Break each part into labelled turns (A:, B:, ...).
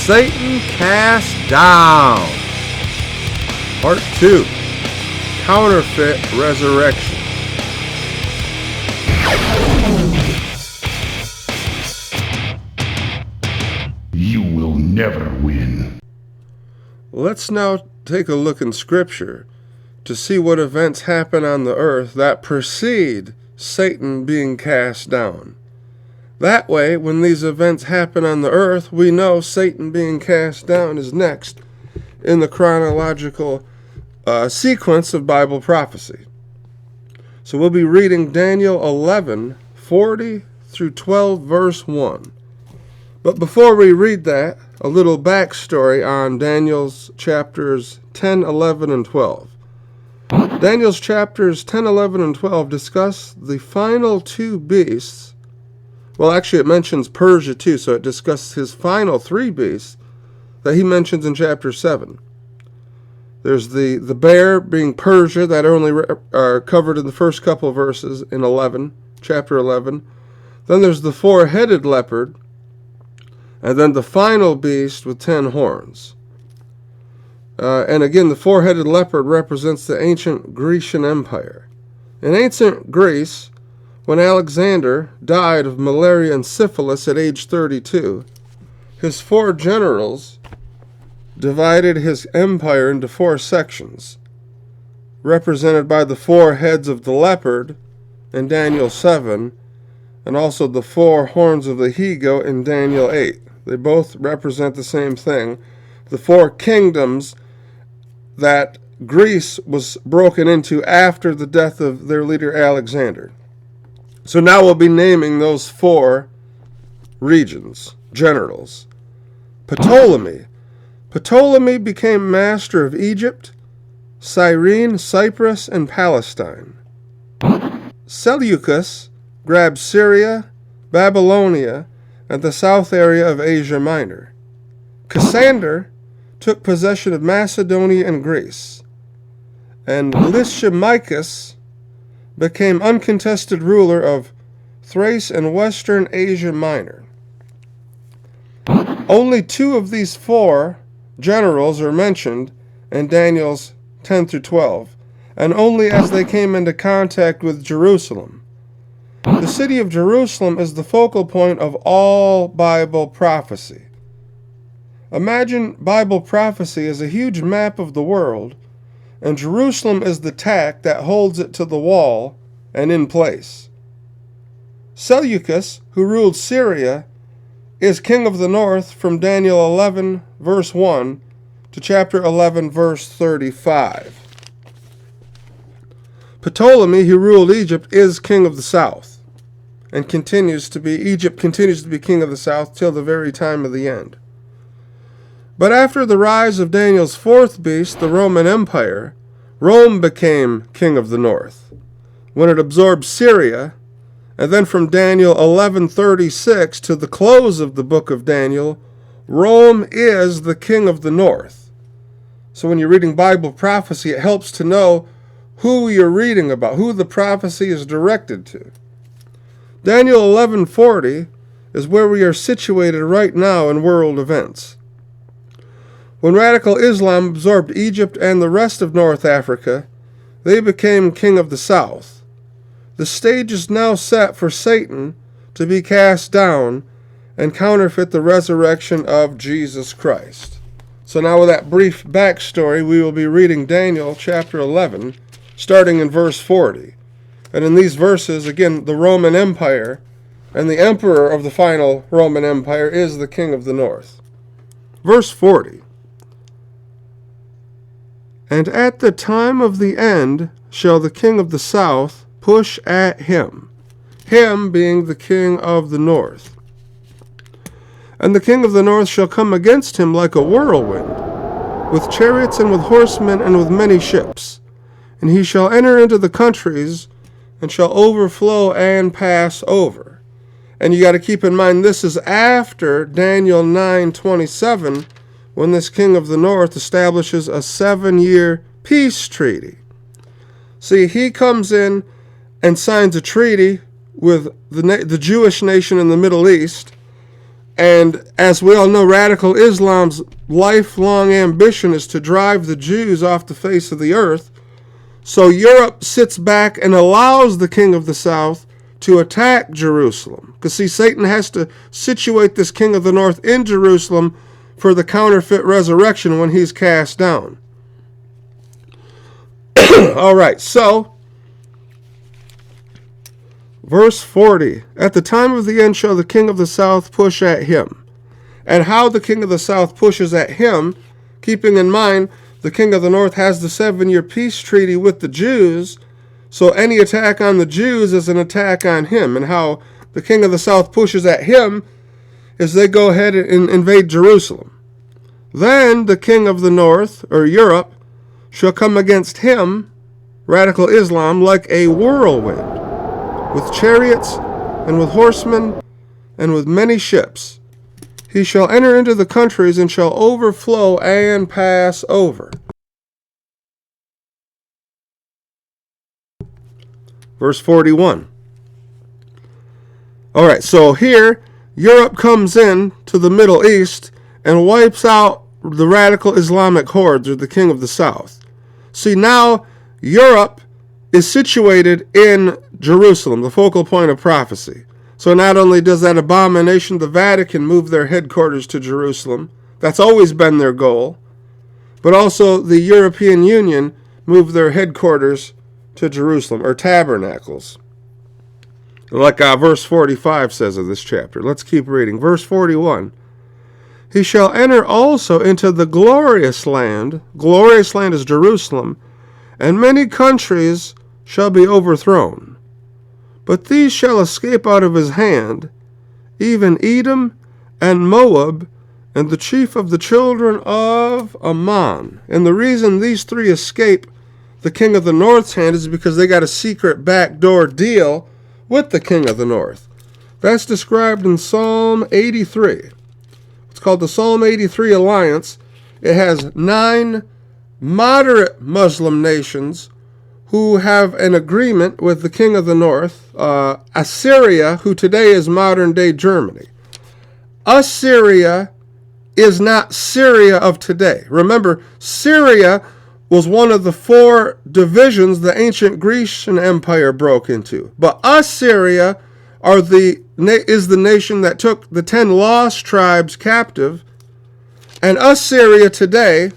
A: Satan cast down. Part 2. Counterfeit resurrection.
B: You will never win.
A: Let's now take a look in Scripture to see what events happen on the earth that precede Satan being cast down. That way, when these events happen on the earth, we know Satan being cast down is next in the chronological sequence of Bible prophecy. So we'll be reading Daniel 11:40 through 12, verse 1. But before we read that, a little backstory on Daniel's chapters 10, 11, and 12. Daniel's chapters 10, 11, and 12 discuss the final two beasts. Well, actually, it mentions Persia too, so it discusses his final three beasts that he mentions in chapter 7. There's the bear being Persia that only are covered in the first couple of verses in chapter 11. Then there's the four-headed leopard, and then the final beast with 10 horns. And again, the four-headed leopard represents the ancient Grecian Empire. In ancient Greece, when Alexander died of malaria and syphilis at age 32, his 4 generals divided his empire into 4 sections, represented by the 4 heads of the leopard in Daniel 7, and also the 4 horns of the he-goat in Daniel 8. They both represent the same thing, the 4 kingdoms that Greece was broken into after the death of their leader Alexander. So now we'll be naming those 4 regions, generals. Ptolemy. Ptolemy became master of Egypt, Cyrene, Cyprus, and Palestine. Seleucus grabbed Syria, Babylonia, and the south area of Asia Minor. Cassander took possession of Macedonia and Greece. And Lysimachus became uncontested ruler of Thrase and Western Asia Minor. Only 2 of these 4 generals are mentioned in Daniel's 10 through 12, and only as they came into contact with Jerusalem. The city of Jerusalem is the focal point of all Bible prophecy. Imagine Bible prophecy as a huge map of the world, and Jerusalem is the tack that holds it to the wall and in place. Seleucus, who ruled Syria, is king of the north from Daniel 11, verse 1 to chapter 11, verse 35. Ptolemy, who ruled Egypt, is king of the south, and Egypt continues to be king of the south till the very time of the end. But after the rise of Daniel's 4th beast, the Roman Empire, Rome became king of the north, when it absorbed Syria, and then from Daniel 11:36 to the close of the book of Daniel, Rome is the king of the north. So when you're reading Bible prophecy, it helps to know who you're reading about, who the prophecy is directed to. Daniel 11:40 is where we are situated right now in world events. When radical Islam absorbed Egypt and the rest of North Africa, they became king of the south. The stage is now set for Satan to be cast down and counterfeit the resurrection of Jesus Christ. So now with that brief backstory, we will be reading Daniel chapter 11, starting in verse 40. And in these verses, again, the Roman Empire and the emperor of the final Roman Empire is the king of the north. Verse 40. And at the time of the end shall the king of the south push at him, him being the king of the north. And the king of the north shall come against him like a whirlwind, with chariots and with horsemen and with many ships. And he shall enter into the countries and shall overflow and pass over. And you got to keep in mind, this is after Daniel 9:27, when this king of the north establishes a 7-year peace treaty. See, he comes in and signs a treaty with the Jewish nation in the Middle East. And as we all know, radical Islam's lifelong ambition is to drive the Jews off the face of the earth. So Europe sits back and allows the king of the south to attack Jerusalem. Because see, Satan has to situate this king of the north in Jerusalem for the counterfeit resurrection when he's cast down. All right, so verse 40, at the time of the end shall the king of the south push at him. And how the king of the south pushes at him, keeping in mind the king of the north has the 7-year peace treaty with the Jews, so any attack on the Jews is an attack on him. And how the king of the south pushes at him is they go ahead and invade Jerusalem. Then the king of the north, or Europe, shall come against him, radical Islam, like a whirlwind, with chariots and with horsemen and with many ships. He shall enter into the countries and shall overflow and pass over. Verse 41. All right, so here Europe comes in to the Middle East and wipes out the radical Islamic hordes, or the king of the south. See, now Europe is situated in Jerusalem, the focal point of prophecy. So not only does that abomination, the Vatican, move their headquarters to Jerusalem, that's always been their goal, but also the European Union moved their headquarters to Jerusalem, or tabernacles, like verse 45 says of this chapter. Let's keep reading. Verse 41. He shall enter also into the glorious land. Glorious land is Jerusalem, and many countries shall be overthrown. But these shall escape out of his hand, even Edom and Moab, and the chief of the children of Ammon. And the reason these three escape the king of the north's hand is because they got a secret backdoor deal with the king of the north. That's described in Psalm 83. It's called the Psalm 83 Alliance. It has 9 moderate Muslim nations who have an agreement with the king of the north, Assyria, who today is modern-day Germany. Assyria is not Syria of today. Remember, Syria was one of the 4 divisions the ancient Grecian Empire broke into. But Assyria is the nation that took the 10 lost tribes captive, and Assyria today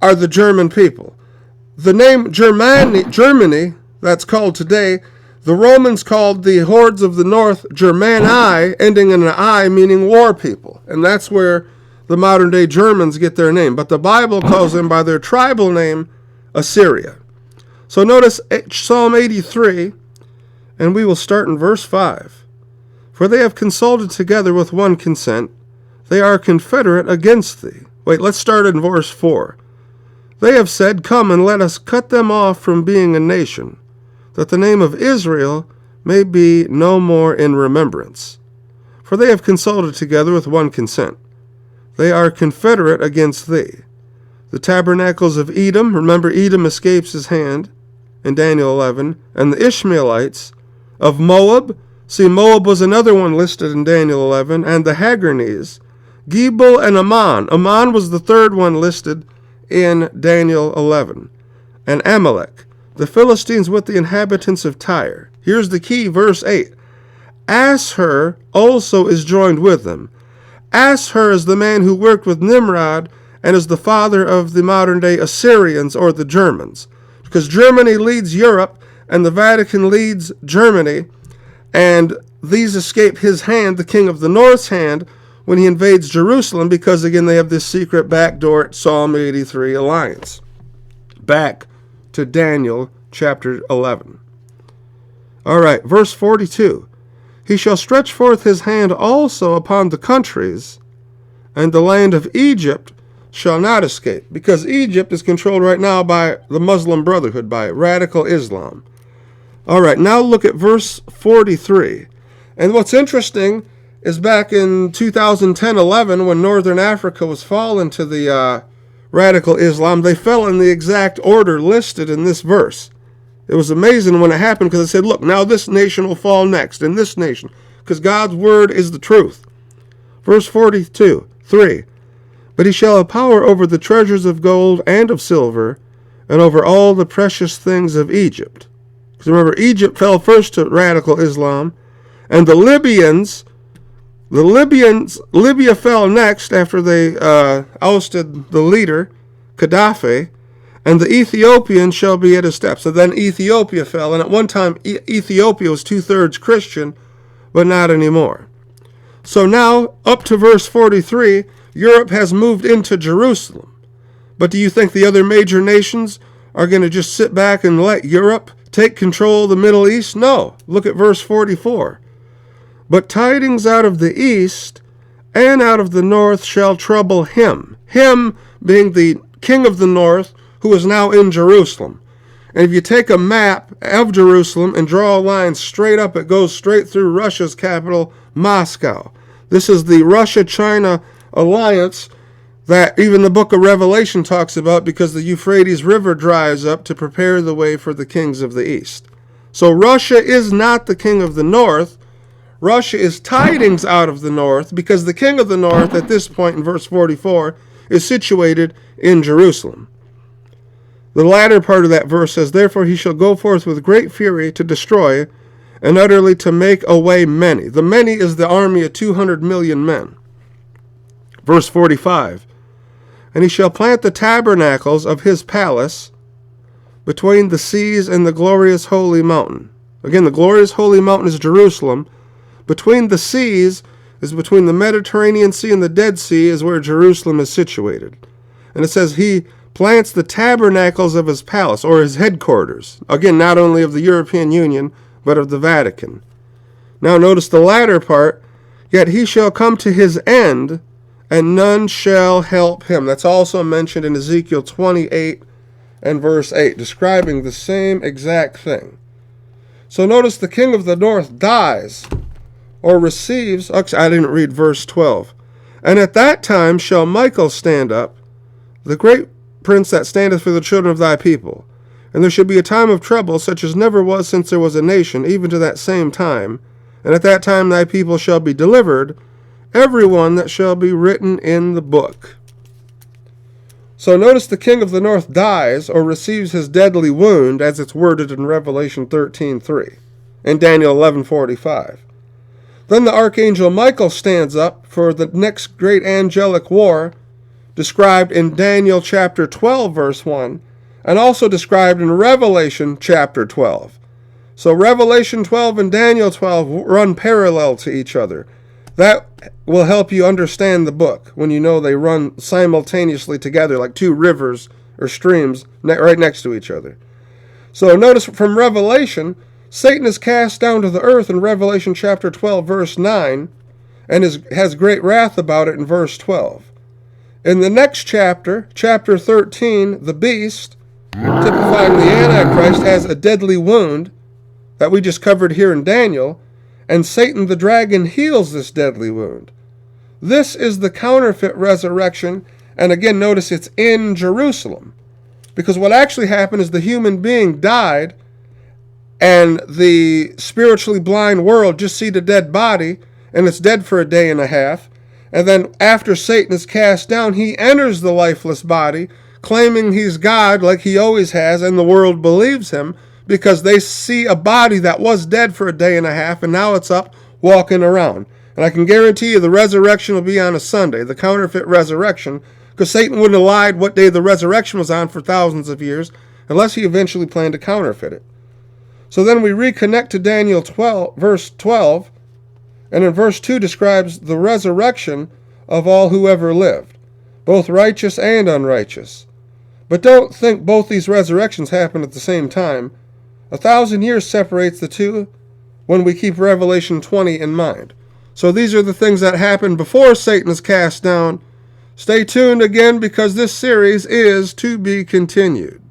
A: are the German people. The name Germany, that's called today, the Romans called the hordes of the north Germani, ending in an I, meaning war people. And that's where the modern-day Germans get their name. But the Bible calls them by their tribal name, Assyria. So notice Psalm 83, and we will start in verse 5. For they have consulted together with one consent. They are confederate against thee. Wait, let's start in verse 4. They have said, come and let us cut them off from being a nation, that the name of Israel may be no more in remembrance. For they have consulted together with one consent. They are confederate against thee. The tabernacles of Edom, remember Edom escapes his hand in Daniel 11, and the Ishmaelites of Moab, see Moab was another one listed in Daniel 11, and the Hagarnes, Gebal and Ammon. Ammon was the third one listed in Daniel 11. And Amalek, the Philistines with the inhabitants of Tyre. Here's the key, verse 8. Asshur also is joined with them. Asshur is the man who worked with Nimrod and is the father of the modern-day Assyrians, or the Germans. Because Germany leads Europe and the Vatican leads Germany, and these escape his hand, the king of the north's hand, when he invades Jerusalem, because again they have this secret backdoor Psalm 83 alliance. Back to Daniel chapter 11. All right, verse 42. He shall stretch forth his hand also upon the countries, and the land of Egypt shall not escape, because Egypt is controlled right now by the Muslim Brotherhood, by radical Islam. All right, now look at verse 43. And what's interesting is back in 2010-11, when Northern Africa was fallen to the radical Islam, they fell in the exact order listed in this verse. It was amazing when it happened, because it said, look, now this nation will fall next, and this nation, because God's word is the truth. Verse 42, 3. But he shall have power over the treasures of gold and of silver, and over all the precious things of Egypt. Because remember, Egypt fell first to radical Islam, and Libya fell next after they ousted the leader, Gaddafi, and the Ethiopians shall be at his steps. So then Ethiopia fell, and at one time Ethiopia was 2/3 Christian, but not anymore. So now, up to verse 43, Europe has moved into Jerusalem. But do you think the other major nations are going to just sit back and let Europe take control of the Middle East? No. Look at verse 44. But tidings out of the east and out of the north shall trouble him. Him being the king of the north, who is now in Jerusalem. And if you take a map of Jerusalem and draw a line straight up, it goes straight through Russia's capital, Moscow. This is the Russia-China alliance that even the book of Revelation talks about, because the Euphrates River dries up to prepare the way for the kings of the east. So Russia is not the king of the north. Russia is tidings out of the north, because the king of the north at this point in verse 44 is situated in Jerusalem. The latter part of that verse says, therefore he shall go forth with great fury to destroy, and utterly to make away many. The many is the army of 200 million men. Verse 45, and he shall plant the tabernacles of his palace between the seas and the glorious holy mountain. Again, the glorious holy mountain is Jerusalem. Between the seas is between the Mediterranean Sea and the Dead Sea is where Jerusalem is situated. And it says he plants the tabernacles of his palace, or his headquarters. Again, not only of the European Union, but of the Vatican. Now notice the latter part, yet he shall come to his end, and none shall help him. That's also mentioned in Ezekiel 28 and verse 8, describing the same exact thing. So notice the king of the north dies, or receives, actually I didn't read verse 12. And at that time shall Michael stand up, the great prince that standeth for the children of thy people. And there shall be a time of trouble, such as never was since there was a nation, even to that same time. And at that time thy people shall be delivered, every one that shall be written in the book. So notice the king of the north dies, or receives his deadly wound, as it's worded in Revelation 13:3 and Daniel 11:45. Then the archangel Michael stands up for the next great angelic war, described in Daniel chapter 12, verse 1, and also described in Revelation chapter 12. So Revelation 12 and Daniel 12 run parallel to each other. That will help you understand the book when you know they run simultaneously together like two rivers or streams right next to each other. So notice from Revelation, Satan is cast down to the earth in Revelation chapter 12, verse 9, and has great wrath about it in verse 12. In the next chapter, chapter 13, the beast, typifying the Antichrist, has a deadly wound that we just covered here in Daniel, and Satan the dragon heals this deadly wound. This is the counterfeit resurrection, and again, notice it's in Jerusalem. Because what actually happened is the human being died, and the spiritually blind world just see the dead body, and it's dead for a day and a half. And then after Satan is cast down, he enters the lifeless body, claiming he's God like he always has, and the world believes him because they see a body that was dead for a day and a half, and now it's up walking around. And I can guarantee you the resurrection will be on a Sunday, the counterfeit resurrection, because Satan wouldn't have lied what day the resurrection was on for thousands of years, unless he eventually planned to counterfeit it. So then we reconnect to Daniel 12, verse 12, and in verse 2 describes the resurrection of all who ever lived, both righteous and unrighteous. But don't think both these resurrections happen at the same time. 1,000 years separates the two when we keep Revelation 20 in mind. So these are the things that happened before Satan is cast down. Stay tuned again, because this series is to be continued.